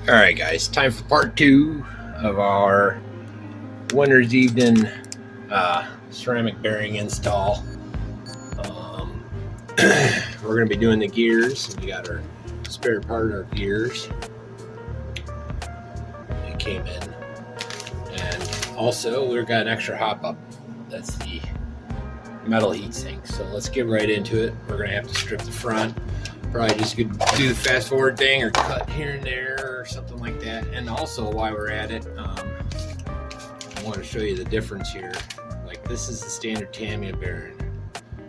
Alright guys, time for part 2 of our winter's evening ceramic bearing install. We're going to be doing the gears. We got our spare part, our gears. They came in. And also we've got an extra hop up. That's the metal heat sink. So let's get right into it. We're going to have to strip the front. Probably just could do the fast forward thing or cut here and there or something like that. And also while we're at it, I want to show you the difference here. Like this is the standard Tamiya bearing,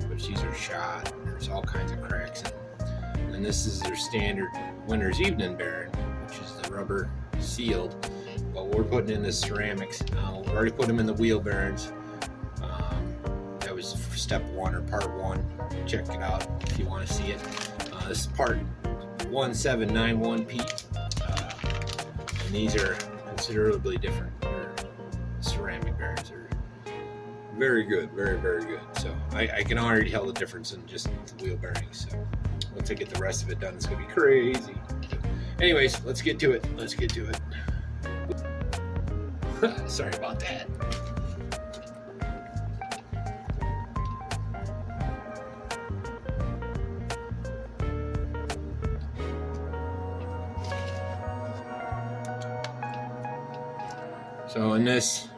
which these are shot. There's all kinds of cracks in them. And this is their standard winter's evening bearing, which is the rubber sealed. But we're putting in the ceramics. We've already put them in the wheel bearings. That was step 1 or part 1. Check it out if you want to see it. This is part 1791P, and these are considerably different. They're ceramic bearings are very good, very good. So I can already tell the difference in just the wheel bearings. So once I get the rest of it done, it's gonna be crazy. Anyways, let's get to it. Sorry about that. So in this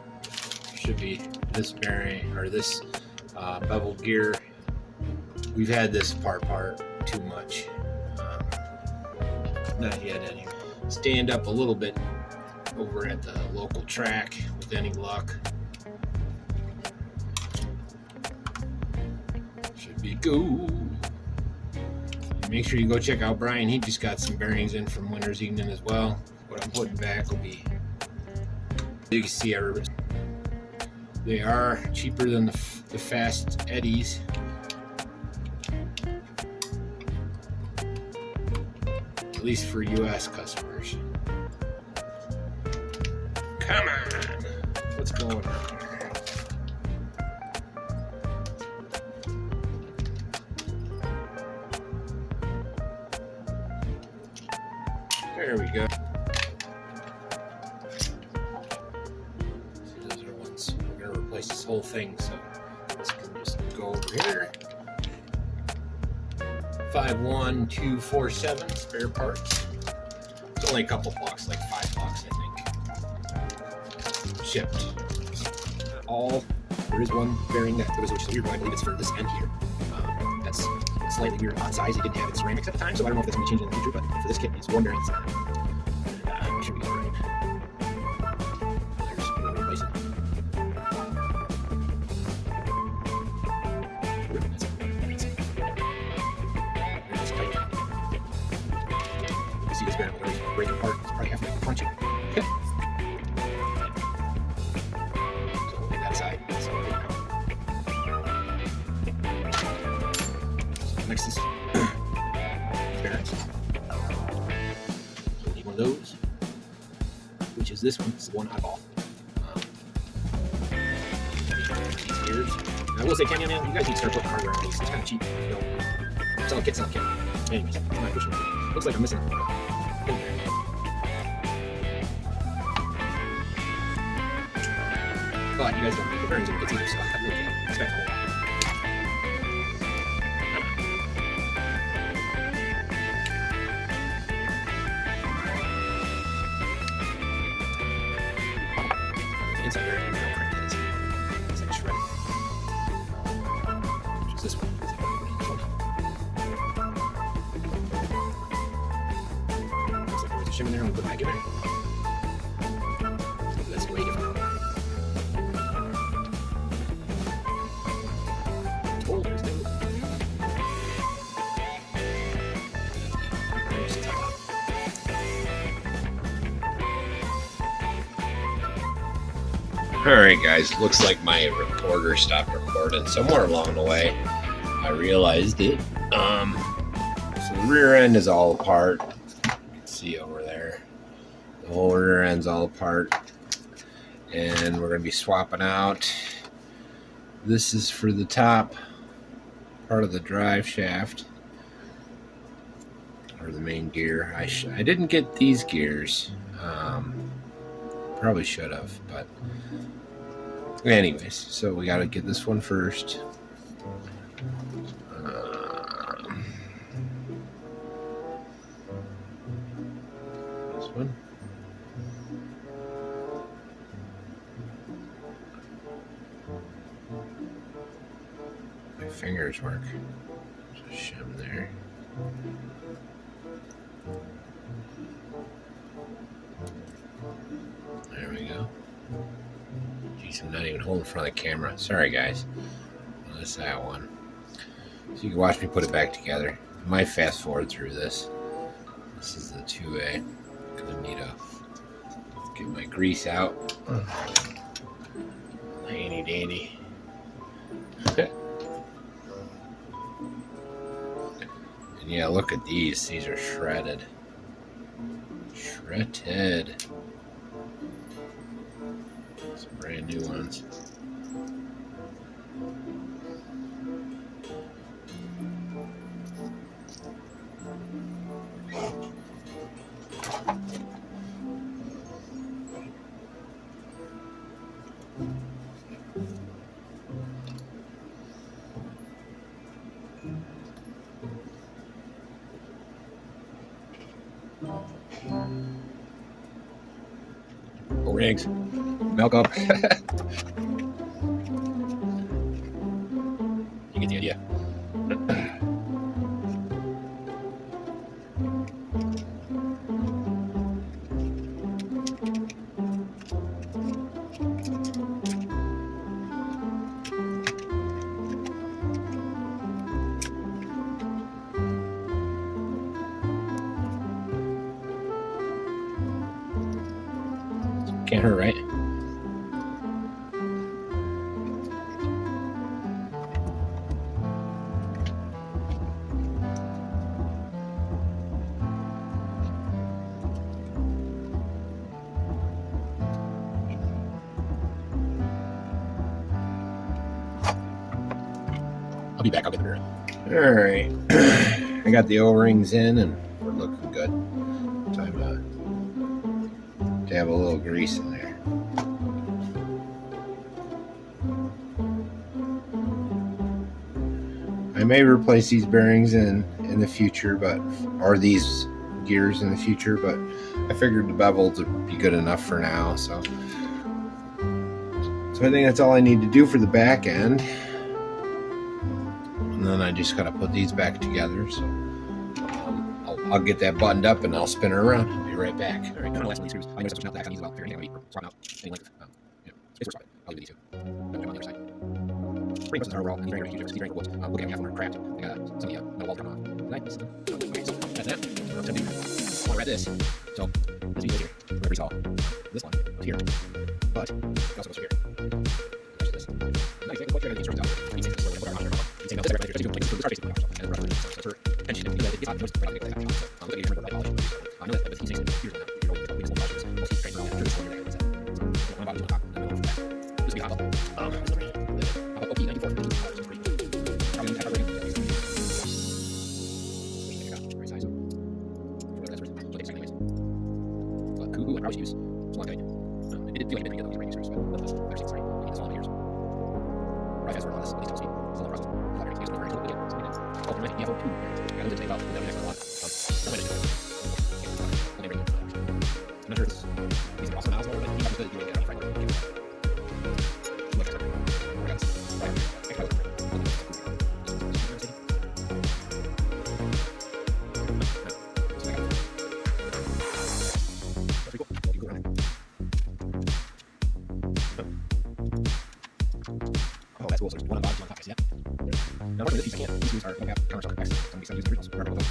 should be this bearing or this beveled gear. We've had this part too much. Not yet anyway. Stand up a little bit over at the local track with any luck. Should be good. Make sure you go check out Brian. He just got some bearings in from winter's evening as well. What I'm putting back will be. You can see everybody. They are cheaper than the fast eddies. At least for US customers. Come on! What's going on here? There we go. This whole thing, so let's just go over here. 51247 spare parts. It's only a couple bucks, like $5, I think. Shipped. There is one bearing that goes, which is weird, but I believe it's for this end here. That's slightly weird odd size. It didn't have its ceramics at the time, so I don't know if that's going to change in the future, but for this kit, it's one bearing. It should be all right. See this bearing break apart. It's probably have to punch it. So we'll leave that aside. So next is bearings. So we need one of those, which is this one. It's the one I bought. These gears. And I will say, Tamiya, man, you guys need to start putting hardware on these. It's kind of cheap. You know, sell a kit. Anyways, I'm not pushing it. Looks like I'm missing. But you guys don't make the bearings in the kits either, so I really can't expect a whole lot. The inside bearing, I don't know how crank that is. It's like shredded. Which is this one. Looks like there was a shim in there and we put it back in there. That's way different. Alright guys, looks like my recorder stopped recording somewhere along the way. I realized it. So the rear end is all apart. You can see over there. The whole rear end's all apart. And we're going to be swapping out. This is for the top part of the drive shaft. or the main gear. I didn't get these gears. Probably should have, but anyways, so we got to get this one first. This one. My fingers work. There's a shim there. There we go. Jeez, I'm not even holding in front of the camera. Sorry, guys. Well, that's that one. So you can watch me put it back together. I might fast forward through this. This is the 2A. Gonna need to get my grease out. Handy dandy. And yeah, look at these. These are shredded. Shredded. Some brand new ones. O-rings. Milk up. You get the idea. Can't hurt, right? I'll be back. I'll get the beer. All right. I got the O-rings in and we're looking good. Time to have a little grease in there. I may replace these bearings in the future, or these gears in the future, but I figured the beveled would be good enough for now. So I think that's all I need to do for the back end. And then I just gotta put these back together. So I'll get that buttoned up and I'll spin her around. I'll be right back. All right, I'm gonna last one of these screws. I noticed there's not that I use well. Figure anything swap out any length. Space for I'll do these two. On the other side. Spring buses are overall, and very huge. These very woods. Looking at me, I'm cracked. I got some of the metal walls coming off. Nice. That's that. So I want to read this. So this video here, wherever you saw this one was here, but it also goes here. This. Nice. What you're going to instructions out. You can put our monitor on. You can take notes. You can play start facing and then run. So for tension, it gets hot. Most of the time, look at your right ball. I know that, but he's saying here's one. You're going to be small passions. Most of the trains are there. Sure, there. So one about to the top. This will be hot. I probably use it's a long time. It did feel like I've been together with the radio series, but I've seen sorry. I think it's all years. Right fast forward on this, at least I'll see. It's a lot of process. It's a lot of very cool again. So we did. Oh, for my DF02. I don't say about that next a lot. I'm going to do it. I'm not sure it's these are awesome miles, but you have to do it on Friday. Oh, that's cool. So there's one on bottom, one on top. Yeah. Now, look at these. I can't. These are like counter stock backs. Some using originals. Wherever we'll go.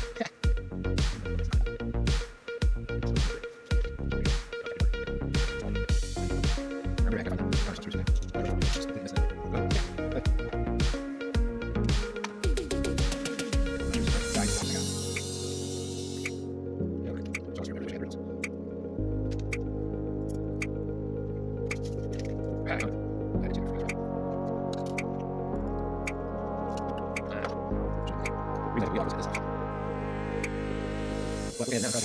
Remember back on counter stock using that. Just this. Let's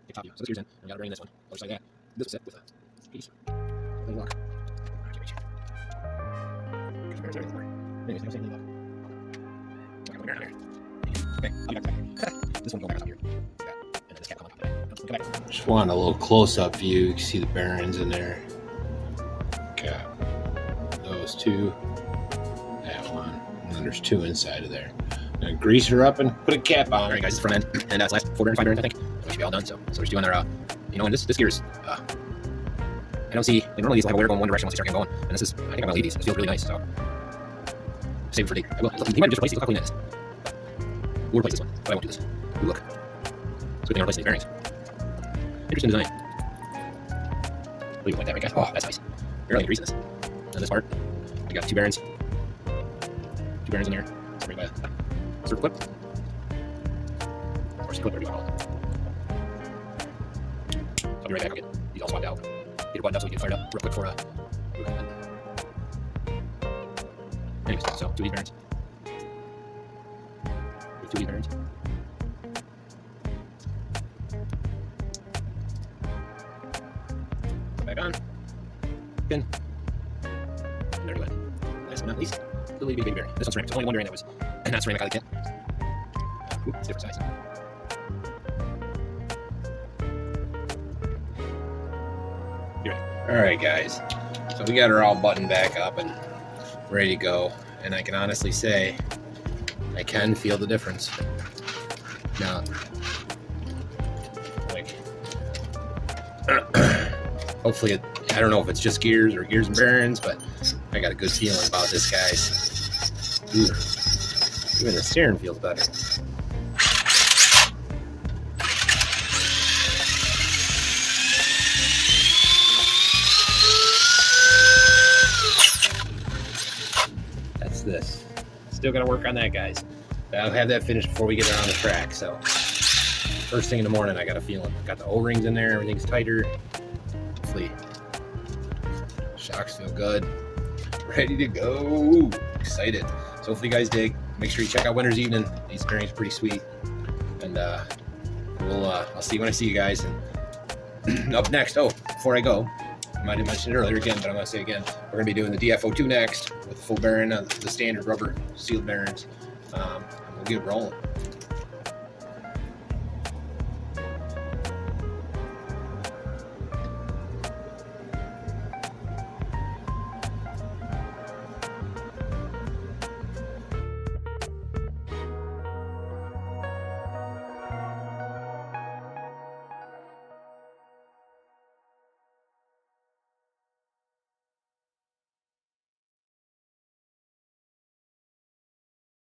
get top view. So this gear's in. We got to bring in this one. I'll just like that. This will sit with a piece. Good luck. Anyways, I'm saying look. Okay, I'll be back. This one will go back up here. And then this cap coming up. Come back. Just want a little close-up view. You can see the bearings in there. Cap. Those two. That one. And then there's two inside of there. Now grease her up and put a cap on. All right, guys, this front end, and that's last 4 bearings, 5 bearings, I think. That should be all done. So we're just doing our, you know, and this gear is, I don't see, like normally these will have a wire going one direction once you start getting going, and this is, I think I'm gonna leave these. It feels really nice. So save it for the. He might have just replaced these. Look how clean that is. We'll replace this one, but I won't do this. Ooh, look. So we can replace these bearings. Interesting design. Leave it like that, right, guys? Oh, that's nice. Barely greasing this. And this part, we got 2 bearings. 2 bearings in there. Separated by a circle clip. Or clip, whatever you want to call it. I'll be right back. I'll get these all swapped out. Get it buttoned up so we can fire it up real quick for anyways, so 2 of these bearings. 2 of these bearings. Put back on. Pin. And there we go. Last but not least, the little baby bearing. This one's ceramic. There's only one bearing that was not ceramic out of the kit. Ooh, it's different size. Alright guys, so we got her all buttoned back up and ready to go, and I can honestly say I can feel the difference. Now, like, hopefully I don't know if it's just gears or gears and bearings, but I got a good feeling about this, guys. Ooh, even the steering feels better. This still gotta work on that, guys. I'll have that finished before we get it on the track. So first thing in the morning, I got a feeling. Got the O-rings in there, everything's tighter. Hopefully shocks feel good, ready to go. Excited. So hopefully you guys dig. Make sure you check out Winter's Evening. These bearings are pretty sweet, and I'll see you when I see you guys. And up next, before I go, I might have mentioned it earlier again, but I'm going to say it again. We're going to be doing the DF02 next with the full bearing of the standard rubber sealed bearings. And we'll get it rolling.